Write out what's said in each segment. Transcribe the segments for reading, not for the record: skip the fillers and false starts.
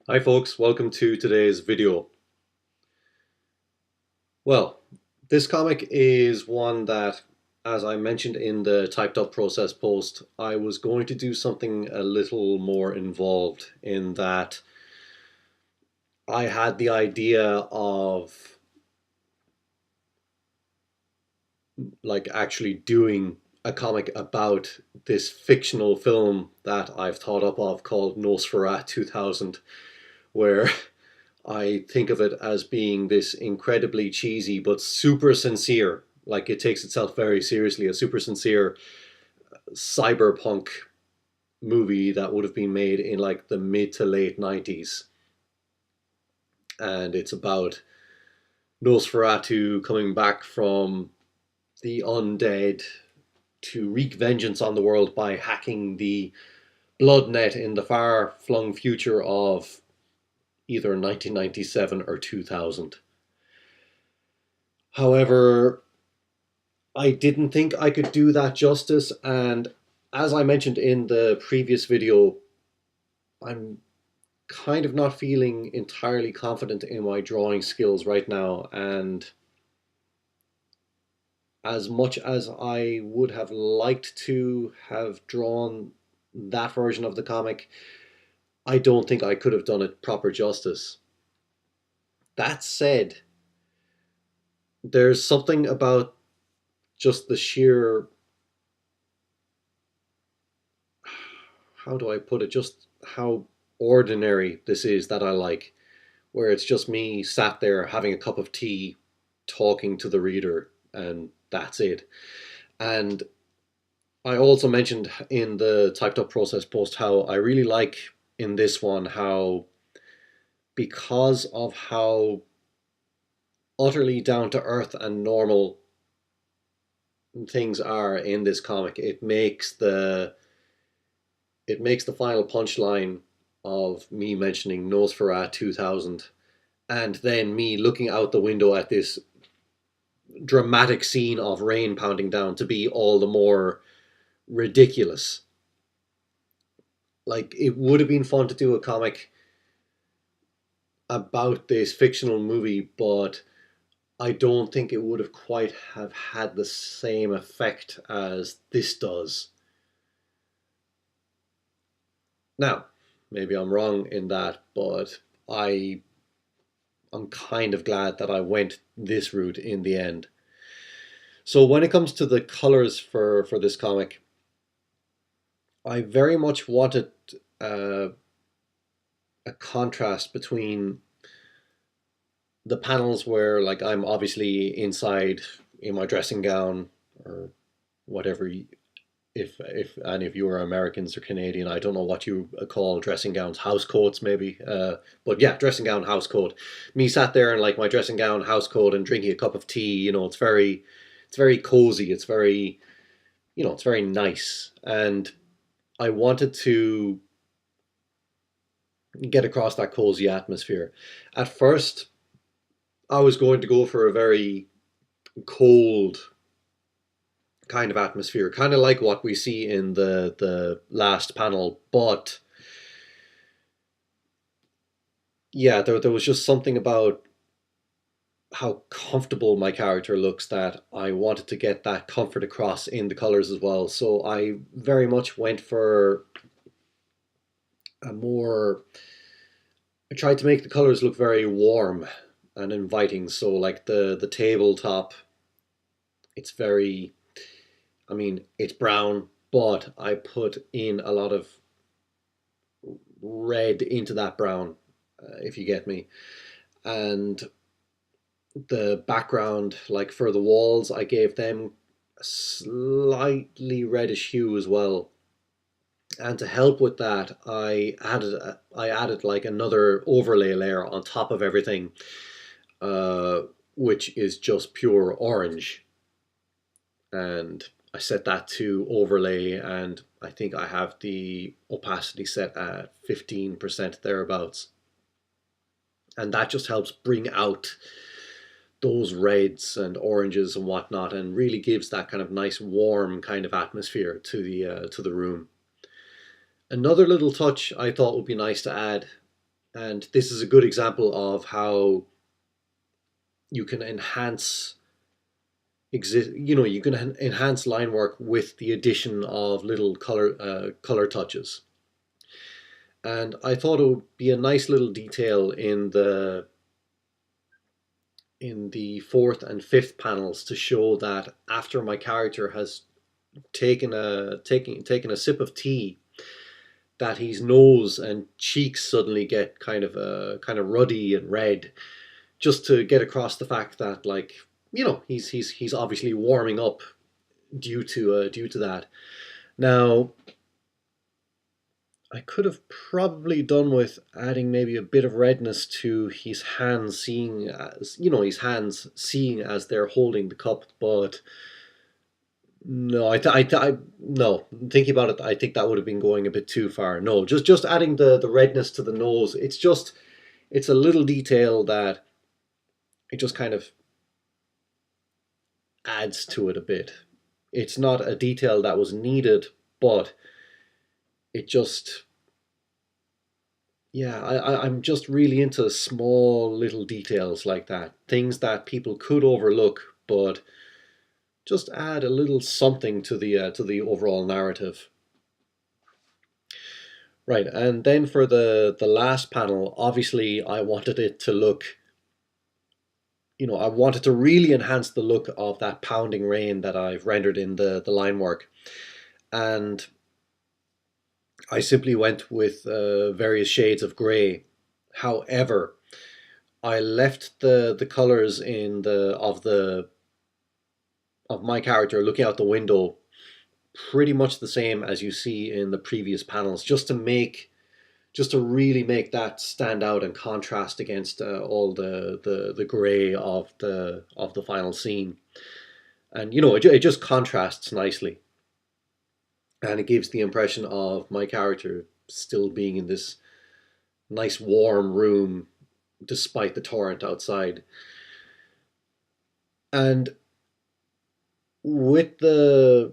Hi folks, welcome to today's video. Well, this comic is one that, as I mentioned in the typed up process post, I was going to do something a little more involved in that I had the idea of actually doing a comic about this fictional film that I've thought up of called Nosferatu 2000, where I think of it as being this incredibly cheesy but super sincere, like it takes itself very seriously, a super sincere cyberpunk movie that would have been made in like the mid to late 90s. And it's about Nosferatu coming back from the undead to wreak vengeance on the world by hacking the blood net in the far flung future of either 1997 or 2000. However, I didn't think I could do that justice, and as I mentioned in the previous video, I'm kind of not feeling entirely confident in my drawing skills right now, and as much as I would have liked to have drawn that version of the comic, I don't think I could have done it proper justice. That said, there's something about just the sheer, how do I put it, just how ordinary this is that I like, where it's just me sat there having a cup of tea, talking to the reader, and that's it. And I also mentioned in the typed up process post how I really like in this one how, because of how utterly down to earth and normal things are in this comic, it makes the final punchline of me mentioning Nosferatu 2000 and then me looking out the window at this dramatic scene of rain pounding down to be all the more ridiculous. Like, it would have been fun to do a comic about this fictional movie, but I don't think it would have quite have had the same effect as this does. Now, maybe I'm wrong in that, but I'm kind of glad that I went this route in the end. So when it comes to the colors for this comic, I very much wanted uh, a contrast between the panels where, like, I'm obviously inside in my dressing gown or whatever. If any of you are Americans or Canadian, I don't know what you call dressing gowns, house coats maybe. But yeah, dressing gown, house coat. Me sat there in like my dressing gown, house coat, and drinking a cup of tea. It's very cozy. It's very nice, and I wanted to get across that cozy atmosphere. At first, I was going to go for a very cold kind of atmosphere, kind of like what we see in the last panel. But yeah, there was just something about how comfortable my character looks that I wanted to get that comfort across in the colors as well. So I very much went for a more. I tried to make the colors look very warm and inviting. So like the tabletop, it's very. I mean, it's brown, but I put in a lot of red into that brown, if you get me. And the background, like for the walls, I gave them a slightly reddish hue as well. And to help with that, I added like another overlay layer on top of everything, uh, which is just pure orange. And I set that to overlay, and I think I have the opacity set at 15% thereabouts. And that just helps bring out those reds and oranges and whatnot, and really gives that kind of nice warm kind of atmosphere to the room. Another little touch I thought would be nice to add, And this is a good example of how you can enhance you can enhance line work with the addition of little color touches. And I thought it would be a nice little detail in the fourth and fifth panels to show that after my character has taken a sip of tea, that his nose and cheeks suddenly get kind of ruddy and red, just to get across the fact that, like, he's obviously warming up due to that. Now, I could have probably done with adding maybe a bit of redness to his hands, seeing as they're holding the cup, but no, no. Thinking about it, I think that would have been going a bit too far. No, just adding the redness to the nose. It's a little detail that it just kind of adds to it a bit. It's not a detail that was needed, but it just, yeah, I'm just really into small little details like that. Things that people could overlook, but just add a little something to the overall narrative. Right, and then for the last panel, obviously I wanted it to look, I wanted to really enhance the look of that pounding rain that I've rendered in the line work. And I simply went with various shades of grey. However, I left the colors of my character looking out the window pretty much the same as you see in the previous panels, just to really make that stand out and contrast against all the grey of the final scene. And it just contrasts nicely, and it gives the impression of my character still being in this nice warm room despite the torrent outside. And with the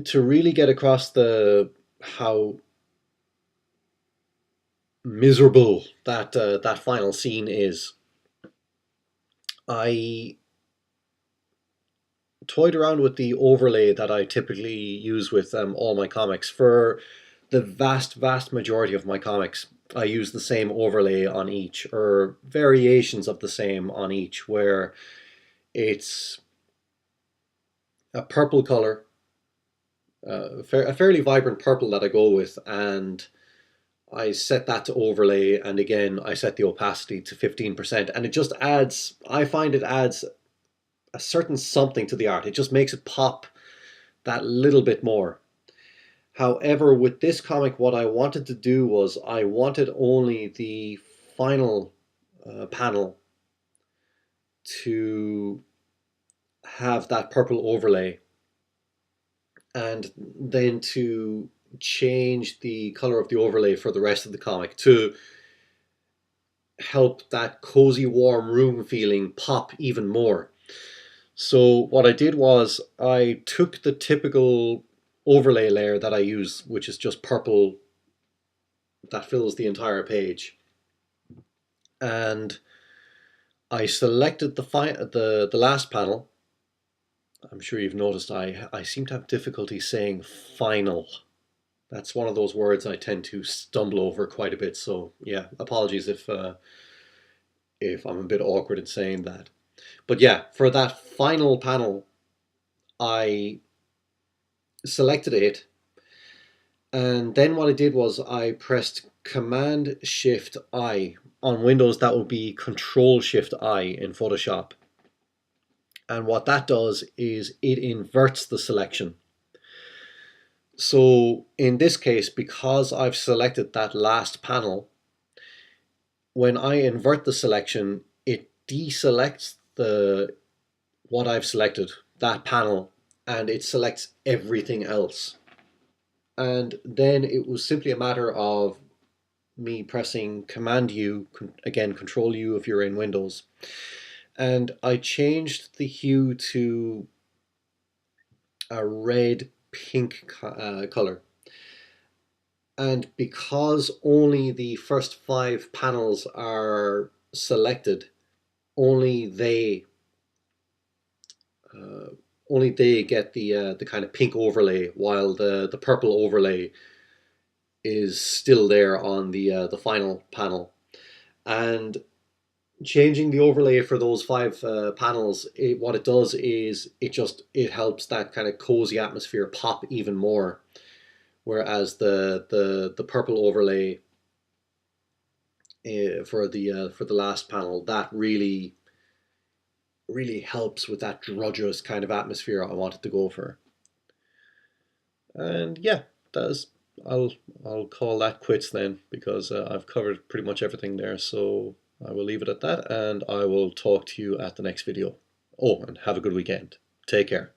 to really get across the how miserable that final scene is, I toyed around with the overlay that I typically use with all my comics. For the vast majority of my comics, I use the same overlay on each, or variations of the same on each, where it's a purple color, a fairly vibrant purple that I go with, and I set that to overlay, and again I set the opacity to 15%, and it just adds, I find it adds a certain something to the art. It just makes it pop that little bit more. However, with this comic, what I wanted to do was I wanted only the final panel to have that purple overlay, and then to change the color of the overlay for the rest of the comic to help that cozy warm room feeling pop even more. So what I did was I took the typical overlay layer that I use, which is just purple that fills the entire page, and I selected the last panel. I'm sure you've noticed I seem to have difficulty saying final. That's one of those words I tend to stumble over quite a bit. So yeah, apologies if I'm a bit awkward in saying that. But yeah, for that final panel, I selected it, and then what I did was I pressed Command Shift I. On Windows, that would be Control Shift I in Photoshop. And what that does is it inverts the selection. So in this case, because I've selected that last panel, when I invert the selection, it deselects what I've selected, that panel, and it selects everything else. And then it was simply a matter of me pressing Command U, again Control U if you're in Windows, and I changed the hue to a red pink color. And because only the first 5 panels are selected, only they uh, only they get the kind of pink overlay, while the purple overlay is still there on the final panel. And changing the overlay for those 5 panels, what it does is it helps that kind of cozy atmosphere pop even more. Whereas the purple overlay for the last panel, that really helps with that drudgerous kind of atmosphere I wanted to go for. And yeah, that's I'll call that quits then, because I've covered pretty much everything there. So I will leave it at that, and I will talk to you at the next video. Oh, and have a good weekend. Take care.